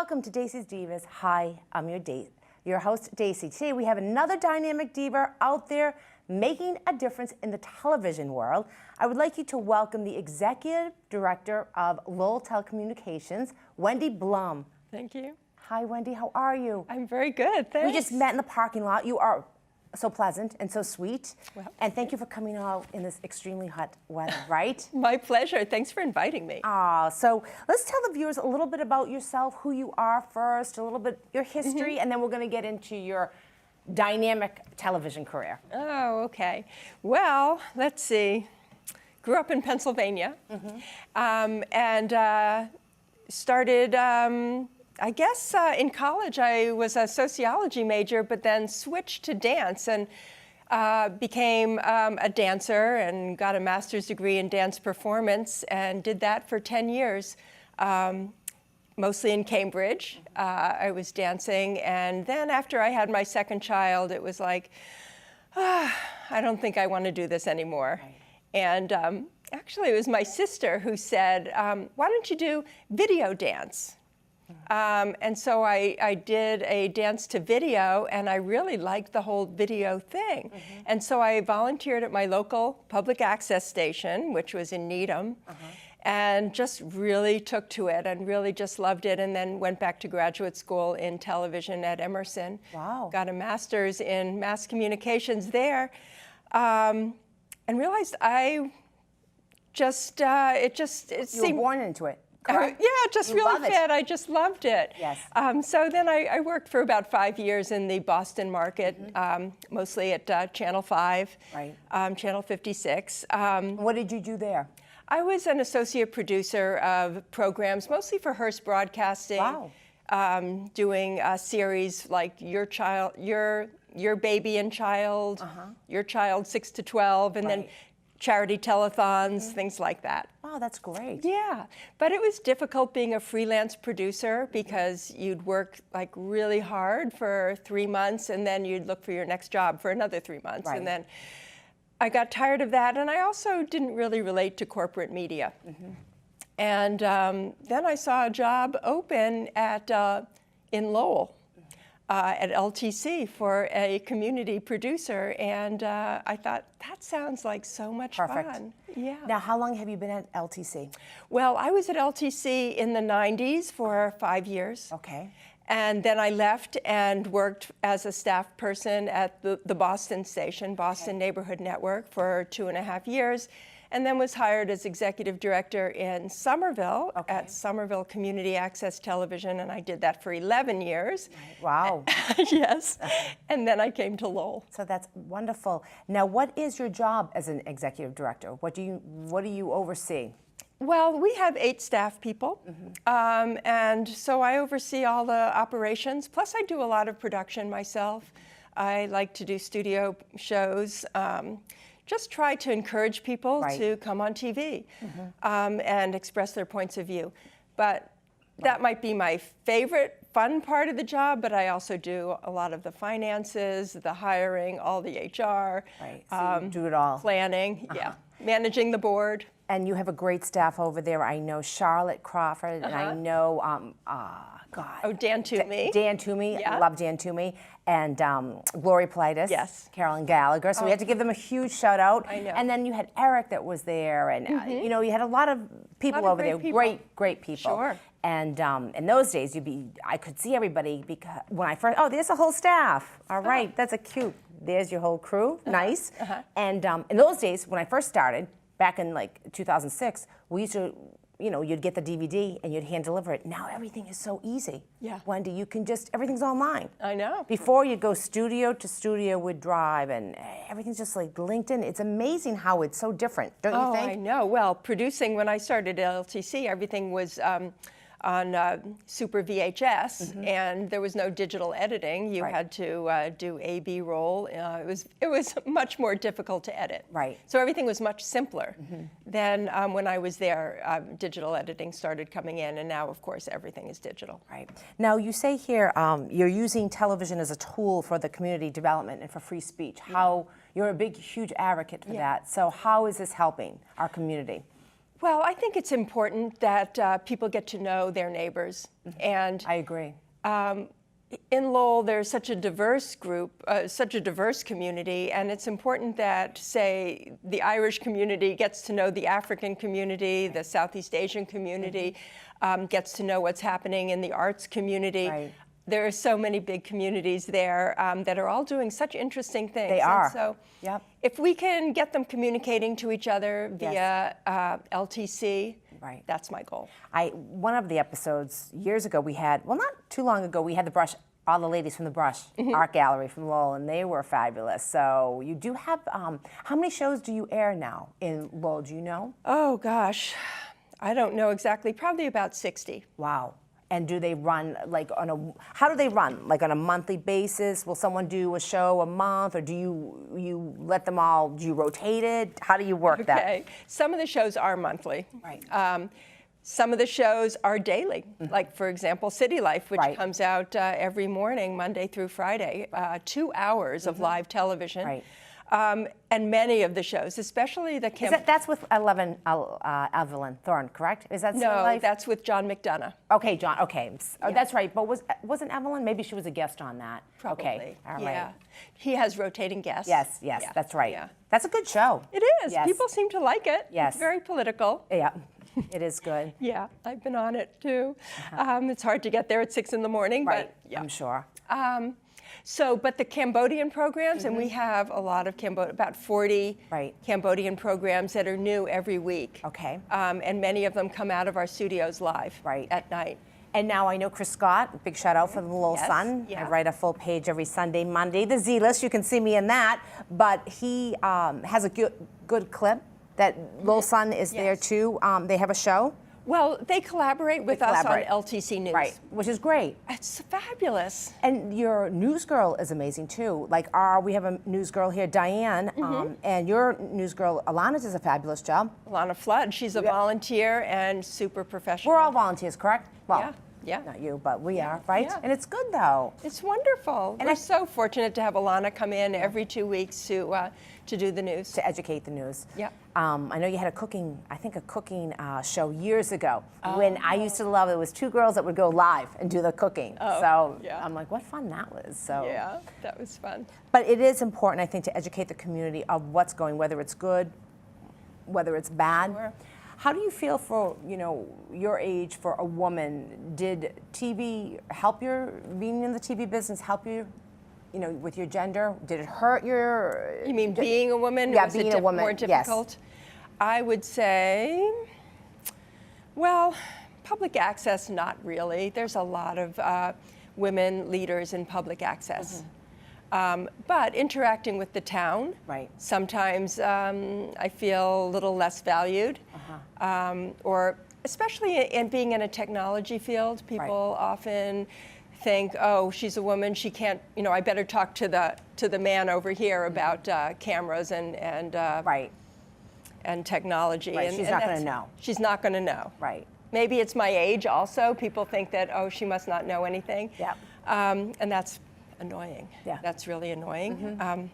welcome to Dacey's Divas. Hi, I'm your host, Dacey. Today we have another dynamic diva out there making a difference in the television world. I would like you to welcome the Executive Director of Lowell Telecommunications, Wendy Blom. Thank you. Hi, Wendy. How are you? I'm very good, thanks. We just met in the parking lot. You are so pleasant and so sweet. Well, and thank you for coming out in this extremely hot weather, right? My pleasure. Thanks for inviting me. So let's tell the viewers a little bit about yourself, who you are first, a little bit your history, and then we're going to get into your dynamic television career. Oh, okay. Well, let's see. Grew up in Pennsylvania, and started, I guess in college I was a sociology major, but then switched to dance and became a dancer and got a master's degree in dance performance and did that for 10 years, mostly in Cambridge. I was dancing, and then after I had my second child, it was like, I don't think I want to do this anymore. Right. And actually, it was my sister who said, why don't you do video dance? And so I did a dance to video, and I really liked the whole video thing. And so I volunteered at my local public access station, which was in Needham, and just really took to it and really just loved it, and then went back to graduate school in television at Emerson. Wow. Got a master's in mass communications there, and realized I just, it You seemed... were born into it. Yeah, just really fit. I just loved it. Yes. So then I worked for about 5 years in the Boston market, mostly at Channel 5, right. Channel 56. What did you do there? I was an associate producer of programs, mostly for Hearst Broadcasting. Wow. Doing a series like Your Baby and Child, Your Child 6 to 12, and then charity telethons, things like that. Oh, that's great. Yeah, but it was difficult being a freelance producer because you'd work like really hard for 3 months and then you'd look for your next job for another 3 months. Right. And then I got tired of that, and I also didn't really relate to corporate media. And then I saw a job open at in Lowell. At LTC for a community producer, and I thought, that sounds like so much fun. Yeah. Now, how long have you been at LTC? Well, I was at LTC in the 90s for 5 years. Okay. And then I left and worked as a staff person at the Boston station, Boston Neighborhood Network, for 2.5 years. And then was hired as executive director in Somerville at Somerville Community Access Television, and I did that for 11 years. Wow. Yes. And then I came to Lowell. So that's wonderful. Now, what is your job as an executive director? What do you oversee? Well, we have 8 staff people, and so I oversee all the operations. Plus, I do a lot of production myself. I like to do studio shows. Just try to encourage people to come on TV and express their points of view. But that might be my favorite fun part of the job, but I also do a lot of the finances, the hiring, all the HR. Right, so you do it all. Planning, managing the board. And you have a great staff over there. I know Charlotte Crawford, and I know, Dan Toomey. Dan Toomey, I love Dan Toomey, and Glory Politis, Carolyn Gallagher. So we had to give them a huge shout out. I know. And then you had Eric that was there, and you know, you had a lot of people over there, great people. Sure. And in those days, I could see everybody because when I first, there's a whole staff. All right, that's a cute. There's your whole crew, nice. And in those days, when I first started, back in like 2006, we used to, you know, you'd get the DVD and you'd hand deliver it. Now everything is so easy. Yeah. Wendy, you can just, everything's online. I know. Before you'd go studio to studio with Drive, and everything's just like linked in. It's amazing how it's so different, don't you think? Oh, I know. Well, producing, when I started at LTC, everything was on Super VHS, and there was no digital editing. You had to do A/B roll. It was much more difficult to edit. Right. So everything was much simpler. Then when I was there, digital editing started coming in, and now, of course, everything is digital. Right. Now, you say here you're using television as a tool for the community development and for free speech. How you're a big, huge advocate for that. So how is this helping our community? Well, I think it's important that people get to know their neighbors. And I agree. in Lowell, there's such a diverse group, such a diverse community, and it's important that, say, the Irish community gets to know the African community, the Southeast Asian community, gets to know what's happening in the arts community. Right. There are so many big communities there that are all doing such interesting things. They are. And so Yep. if we can get them communicating to each other via LTC, Right. that's my goal. One of the episodes years ago we had, well, not too long ago, we had the Brush, all the ladies from the Brush Art Gallery from Lowell, and they were fabulous. So you do have, how many shows do you air now in Lowell? Do you know? Oh gosh, I don't know exactly. Probably about 60. Wow. And do they run like how do they run? Like on a monthly basis? Will someone do a show a month, or do you let them all, do you rotate it? How do you work that? Okay, some of the shows are monthly. Right. Some of the shows are daily, like for example, City Life, which Right. comes out every morning, Monday through Friday, 2 hours of live television. Right. And many of the shows, especially the That's with Evelyn Thorne, correct? Is that City No, Life? that's with John McDonough. Okay, John. Okay, that's right. But wasn't Evelyn? Maybe she was a guest on that. Probably. Okay, all right. Yeah. He has rotating guests. Yes, Yeah. that's right. Yeah. That's a good show. It is. Yes. People seem to like it. Yes. It's very political. Yeah, it is good. Yeah, I've been on it too. It's hard to get there at 6 in the morning, Right, but yeah. I'm sure. But the Cambodian programs, and we have a lot of about 40 Right. Cambodian programs that are new every week. Okay. And many of them come out of our studios live Right. at night. And now I know Chris Scott, big shout out for the Lowell Yes, Sun. yeah. I write a full page every Sunday, Monday. The Z-List, you can see me in that. But he has a good clip that Lowell Sun is there Yes. too. They have a show. Well, they collaborate with us collaborate. on LTC News. Right, which is great. It's fabulous. And your news girl is amazing too. Like we have a news girl here, Diane, and your news girl, Alana, does a fabulous job. Alana Flood, she's a volunteer and super professional. We're all volunteers, correct? Well, Yeah, yeah. not you, but we are, right? Yeah. And it's good though. It's wonderful. And We're I- so fortunate to have Alana come in every 2 weeks to do the news. To educate the news. Yeah. I know you had a cooking show years ago when I used to love it. It was 2 girls that would go live and do the cooking. So yeah. I'm like, what fun that was. So. Yeah, that was fun. But it is important, I think, to educate the community of what's going, whether it's good, whether it's bad. Sure. How do you feel for, your age for a woman? Did TV help being in the TV business help you, with your gender? Did it hurt your... You mean being a woman? Yeah, was being it a woman, more yes. difficult? I would say, well, public access, not really. There's a lot of women leaders in public access. But interacting with the town, Right. sometimes I feel a little less valued. Or especially in being in a technology field, people often think, oh, she's a woman, she can't, I better talk to the man over here about cameras and Right. and technology. Right, And, she's and not gonna that's- know. She's not going to know. Right. Maybe it's my age also. People think that, oh, she must not know anything. Yeah. And that's annoying. Yeah. That's really annoying.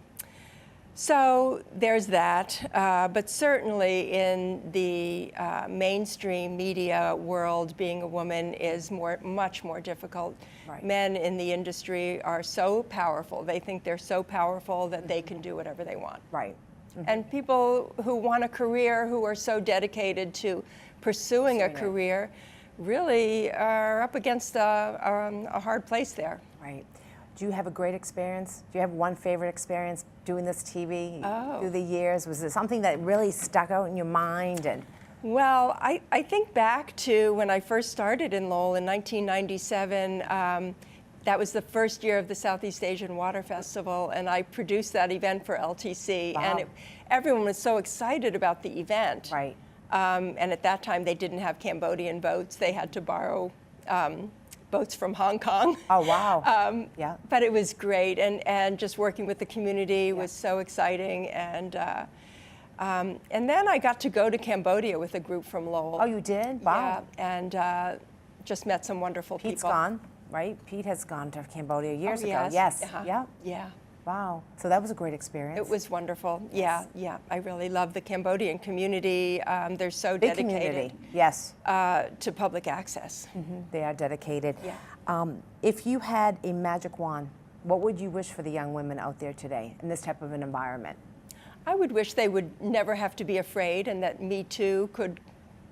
So there's that. But certainly in the mainstream media world, being a woman is much more difficult. Right. Men in the industry are so powerful. They think they're so powerful that they can do whatever they want. Right. And people who want a career, who are so dedicated to pursuing a it. career, really are up against a hard place there. Right. Do you have a great experience? Do you have one favorite experience doing this TV through the years? Was there something that really stuck out in your mind? And Well, I think back to when I first started in Lowell in 1997. That was the first year of the Southeast Asian Water Festival, and I produced that event for LTC. Wow. And everyone was so excited about the event. Right. And at that time, they didn't have Cambodian boats. They had to borrow boats from Hong Kong. Oh, wow. Yeah. But it was great, and just working with the community was so exciting. And then I got to go to Cambodia with a group from Lowell. Oh, you did? Wow. Yeah, and just met some wonderful Pete's people. gone, right? Pete has gone to Cambodia years Oh, ago. yes. Yes. Uh-huh. Yeah. Yeah. Wow. So that was a great experience. It was wonderful. Yes. Yeah. I really love the Cambodian community. They're so Big dedicated. community. Yes. To public access. They are dedicated. Yeah. If you had a magic wand, what would you wish for the young women out there today in this type of an environment? I would wish they would never have to be afraid, and that Me Too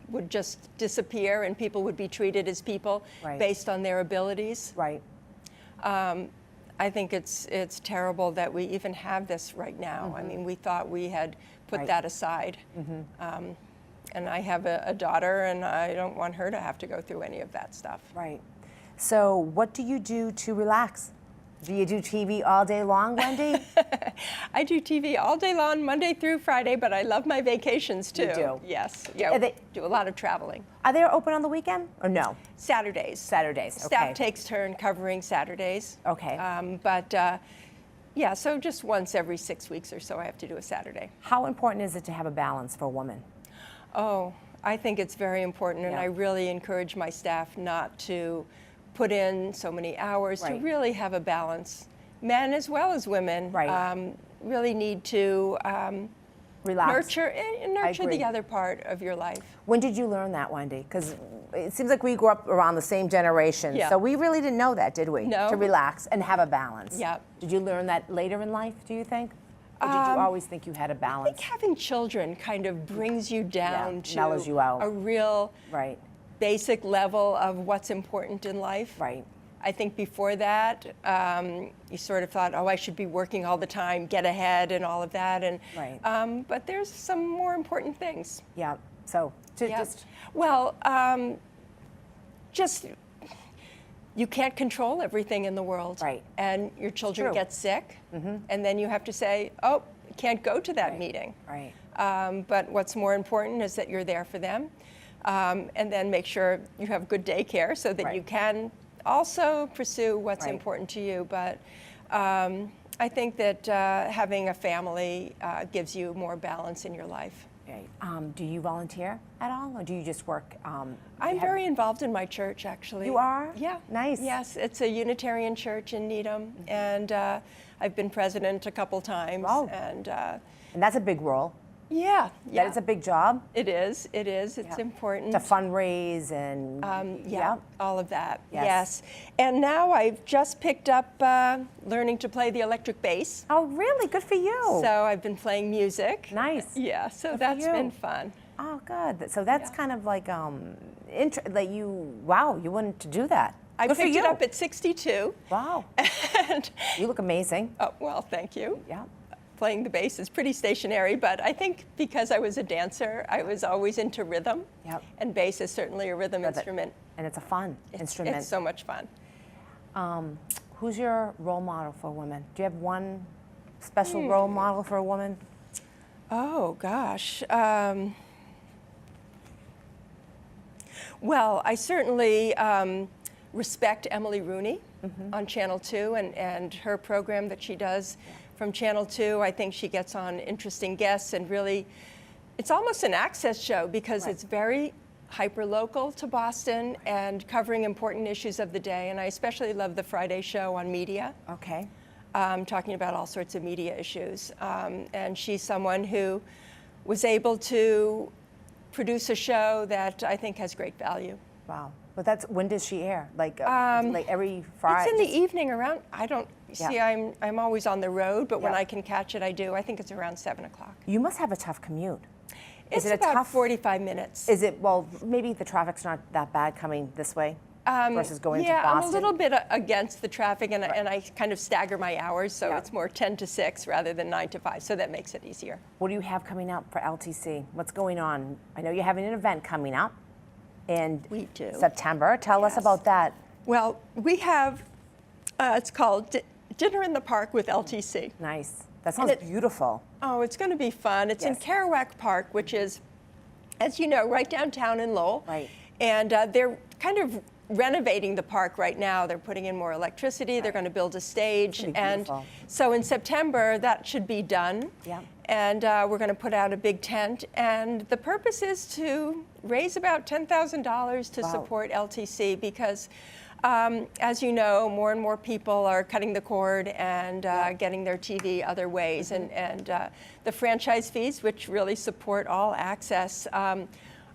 would just disappear, and people would be treated as people based on their abilities. Right. I think it's terrible that we even have this right now. I mean, we thought we had put that aside. And I have a daughter, and I don't want her to have to go through any of that stuff. Right. So what do you do to relax? Do you do TV all day long, Wendy? I do TV all day long, Monday through Friday, but I love my vacations too. You do? Yes. Yeah, do a lot of traveling. Are they open on the weekend or no? Saturdays. Saturdays, okay. Staff takes turn covering Saturdays. Okay. Yeah, so just once every 6 weeks or so I have to do a Saturday. How important is it to have a balance for a woman? Oh, I think it's very important, and I really encourage my staff not to put in so many hours, to really have a balance. Men as well as women really need to relax. nurture the other part of your life. When did you learn that, Wendy? Because it seems like we grew up around the same generation, so we really didn't know that, did we? No. To relax and have a balance. Yeah. Did you learn that later in life, do you think? Or did you always think you had a balance? I think having children kind of brings you down to mellows you out. a real basic level of what's important in life. Right. I think before that, you sort of thought, oh, I should be working all the time, get ahead and all of that. And but there's some more important things. Yeah. So just you can't control everything in the world. Right. And your children get sick, and then you have to say, oh, can't go to that meeting. Right. But what's more important is that you're there for them. And then make sure you have good daycare so that you can also pursue what's important to you. But I think that having a family gives you more balance in your life. Right. Do you volunteer at all, or do you just work? I'm very involved in my church, actually. You are? Yeah. Nice. Yes, it's a Unitarian church in Needham, and I've been president a couple times. Oh. And that's a big role. Yeah. That is a big job. It is. It's important. To fundraise and all of that. Yes. And now I've just picked up learning to play the electric bass. Oh, really? Good for you. So I've been playing music. Nice. Yeah. So that's been fun. Oh, good. So that's kind of like you wanted to do that. I picked it up at 62. Wow. And you look amazing. Oh, well, thank you. Yeah. Playing the bass is pretty stationary, but I think because I was a dancer, I was always into rhythm. Yep. And bass is certainly a rhythm instrument. And it's a fun instrument. It's so much fun. Who's your role model for women? Do you have one special role model for a woman? Oh, gosh. Well, I certainly respect Emily Rooney on Channel 2 and her program that she does from Channel 2. I think she gets on interesting guests, and really, it's almost an access show because it's very hyper-local to Boston and covering important issues of the day. And I especially love the Friday show on media. Okay. Talking about all sorts of media issues. And she's someone who was able to produce a show that I think has great value. Wow. But when does she air? Like every Friday? It's in the evening around, I'm always on the road, but when I can catch it, I do. I think it's around 7 o'clock. You must have a tough commute. It's about 45 minutes. Is it, well, maybe the traffic's not that bad coming this way versus going to Boston? Yeah, I'm a little bit against the traffic, and I kind of stagger my hours, so it's more 10 to 6 rather than 9 to 5, so that makes it easier. What do you have coming up for LTC? What's going on? I know you're having an event coming up in September. Tell us about that. Well, we have, it's called Dinner in the Park with LTC. Nice. That sounds beautiful. Oh, it's going to be fun. It's in Kerouac Park, which is, as you know, right downtown in Lowell. Right. And they're kind of renovating the park right now. They're putting in more electricity. They're going to build a stage. And so in September, that should be done. Yeah. And we're going to put out a big tent. And the purpose is to raise about $10,000 to support LTC, because As you know, more and more people are cutting the cord and getting their TV other ways. And the franchise fees, which really support all access,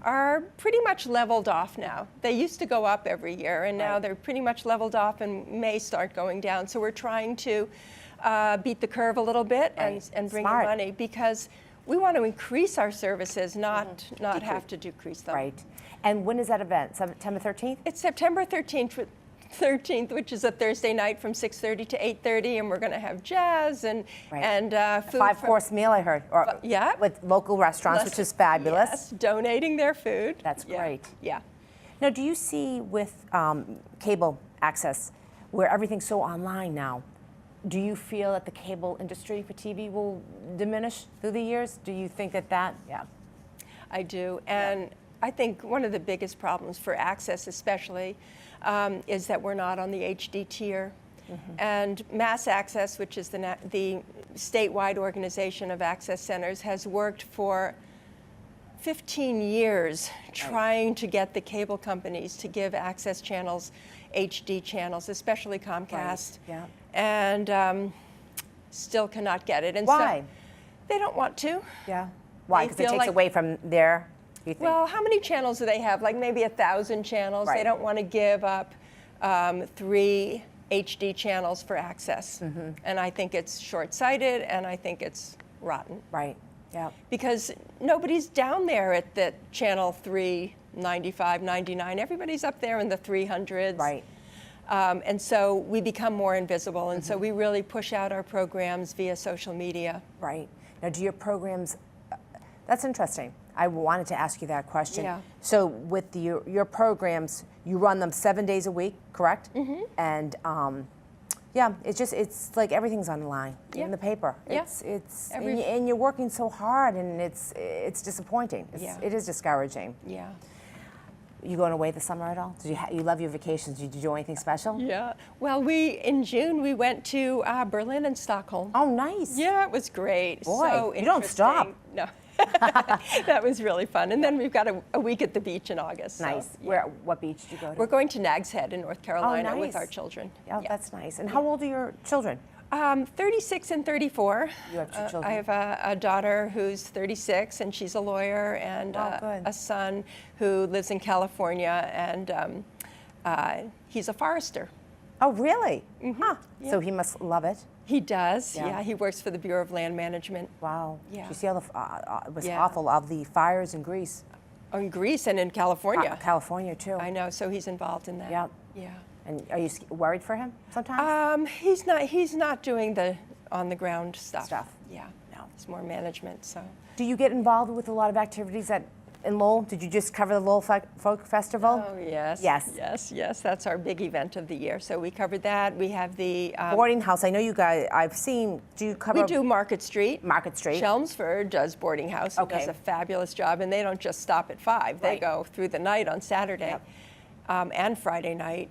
are pretty much leveled off now. They used to go up every year, and now they're pretty much leveled off and may start going down. So we're trying to beat the curve a little bit and bring in money, because we want to increase our services, not have to decrease them. Right. And when is that event? September 13th? It's September 13th, which is a Thursday night from 6:30 to 8:30, and we're going to have jazz and food. 5-course meal, I heard. Or, with local restaurants, which is fabulous. Yes, donating their food. That's great. Yeah. Now, do you see with cable access, where everything's so online now, do you feel that the cable industry for TV will diminish through the years? Do you think that? Yeah. I do. And I think one of the biggest problems for access especially is that we're not on the HD tier. And Mass Access, which is the statewide organization of access centers, has worked for 15 years trying to get the cable companies to give access channels HD channels, especially Comcast. And still cannot get it. And why? So they don't want to. Yeah. Why? Because it takes away from their. Well, how many channels do they have? Like maybe 1,000 channels. They don't want to give up 3 HD channels for access. And I think it's short-sighted, and I think it's rotten. Right. Yeah. Because nobody's down there at the channel 395, 99. Everybody's up there in the 300s. Right. And so we become more invisible, and so we really push out our programs via social media. Right. Now, do your programs, that's interesting. I wanted to ask you that question. Yeah. So with your programs, you run them 7 days a week, correct? And it's like everything's online in the paper. And you're working so hard, and it's disappointing. It is discouraging. Yeah. You going away this summer at all? You love your vacations? Did you do anything special? Yeah. Well, in June we went to Berlin and Stockholm. Oh, nice. Yeah, it was great. Boy, so you don't stop. No. That was really fun. And then we've got a week at the beach in August. Nice. So, yeah. What beach did you go to? We're going to Nags Head in North Carolina nice. with our children. Oh, that's nice. And how old are your children? 36 and 34. You have 2 children. I have a daughter who's 36, and she's a lawyer, and good. a son who lives in California, and he's a forester. Oh, really? Huh. So he must love it. He does. Yeah. He works for the Bureau of Land Management. Wow. Yeah. You see all it was awful of the fires in Greece. In Greece and in California. California too. I know. So he's involved in that. Yeah. Yeah. And are you worried for him sometimes? He's not doing the on the ground stuff. Yeah. No. It's more management. So. Do you get involved with a lot of activities in Lowell? Did you just cover the Lowell Folk Festival? Oh, yes. Yes. That's our big event of the year. So we covered that. We have the boarding house. I know you guys. I've seen. Do you cover? We do Market Street. Market Street. Chelmsford does boarding house. Okay. Does a fabulous job, and they don't just stop at 5. They go through the night on Saturday, and Friday night.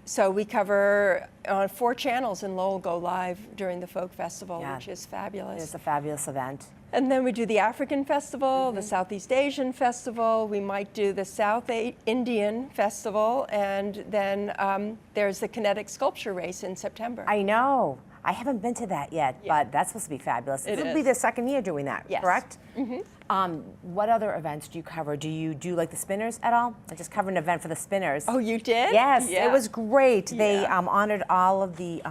So we cover 4 channels in Lowell go live during the Folk Festival, which is fabulous. It's a fabulous event. And then we do the African Festival, the Southeast Asian Festival. We might do the South Indian Festival, and then there's the kinetic sculpture race in September. I know. I haven't been to that yet, but that's supposed to be fabulous. It'll be the second year doing that, correct? What other events do you cover? Do you do like the spinners at all? I just covered an event for the spinners. Oh, you did? Yes, it was great. They honored all of the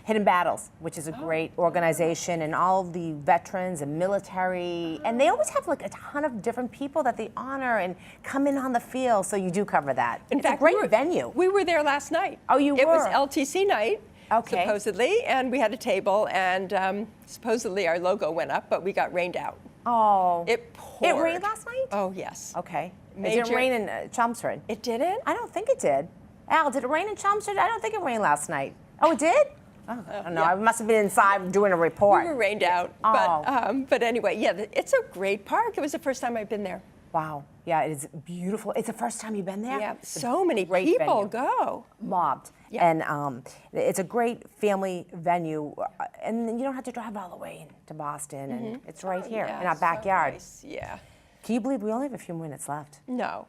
Hidden Battles, which is a great organization, and all of the veterans and military. And they always have like a ton of different people that they honor and come in on the field, so you do cover that. In fact, it's a great venue. We were there last night. Oh, you were? It was LTC night. Okay. Supposedly, and we had a table, and supposedly our logo went up, but we got rained out. Oh. It poured. It rained last night? Oh, yes. Okay. Did it rain in Chelmsford? It didn't? I don't think it did. Al, did it rain in Chelmsford? I don't think it rained last night. Oh, it did? Oh, I don't know. I must have been inside doing a report. We were rained out. But anyway, it's a great park. It was the first time I've been there. Wow. Yeah, it is beautiful. It's the first time you've been there? Yeah, so many people go. Mobbed. Yeah. And it's a great family venue. And you don't have to drive all the way to Boston. And it's right here in our backyard. Nice. Yeah. Can you believe we only have a few minutes left? No.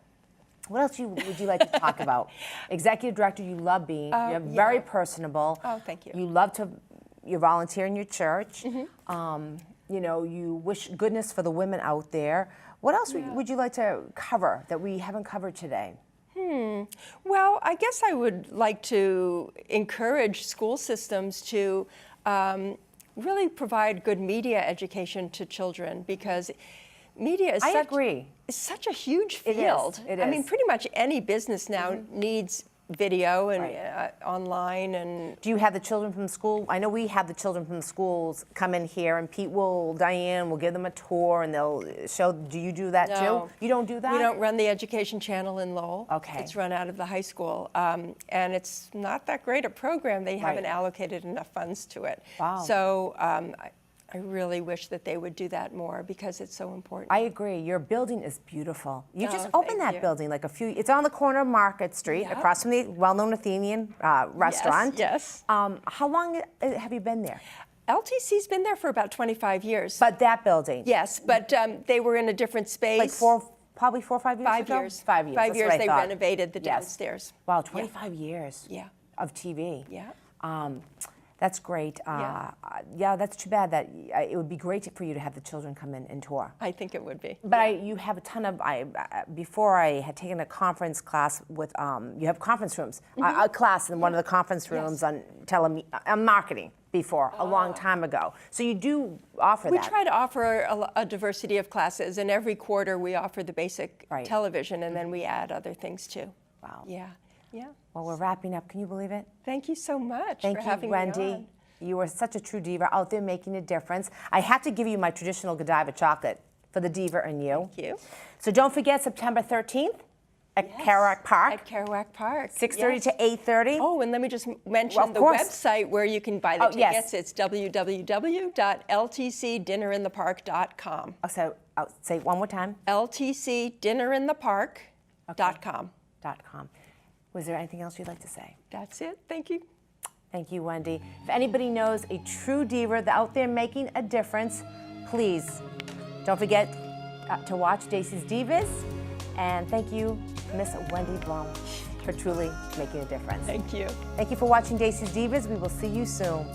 What else would you like to talk about? Executive director, you love being. You're very personable. Oh, thank you. You volunteer in your church. Mm-hmm. You know, you wish goodness for the women out there. What else would you like to cover that we haven't covered today? Well, I guess I would like to encourage school systems to really provide good media education to children, because media is such a huge field. It is. I mean, pretty much any business now needs video and online. And do you have the children from the school? I know we have the children from the schools come in here, and Diane will give them a tour, and they'll show. Do you do that too? You don't do that? We don't run the education channel in Lowell. Okay. It's run out of the high school, and it's not that great a program. They haven't allocated enough funds to it. Wow. So I really wish that they would do that more, because it's so important. I agree. Your building is beautiful. You just opened that you. building it's on the corner of Market Street, across from the well-known Athenian restaurant. Yes. How long have you been there? LTC's been there for about 25 years. But that building? Yes, but they were in a different space. Like probably 4 or 5 years 5 ago? years. 5 years. 5 That's years what I they thought. renovated the downstairs. Wow, 25 years Yeah. of TV. Yeah. That's great. That's too bad. That it would be great for you to have the children come in and tour. I think it would be. But you have a ton of. Before I had taken a conference class with. You have conference rooms. A class in one of the conference rooms on marketing before a long time ago. So you do offer We that. try to offer a diversity of classes, and every quarter we offer the basic television, and then we add other things too. Wow. Yeah. Yeah. Well, we're wrapping up. Can you believe it? Thank you so much Thank for you, having Wendy. me on. You are such a true diva out there making a difference. I have to give you my traditional Godiva chocolate for the diva and you. Thank you. So don't forget September 13th at Kerouac Park. At Kerouac Park. 6:30 to 8:30. Oh, and let me just mention Well, of the course. website where you can buy the Yes. tickets. It's www.ltcdinnerinthepark.com. So I'll say it one more time. ltcdinnerinthepark.com. .com. Was there anything else you'd like to say? That's it. Thank you. Thank you, Wendy. If anybody knows a true diva out there making a difference, please don't forget to watch Dacey's Divas. And thank you, Miss Wendy Blom, for truly making a difference. Thank you. Thank you for watching Dacey's Divas. We will see you soon.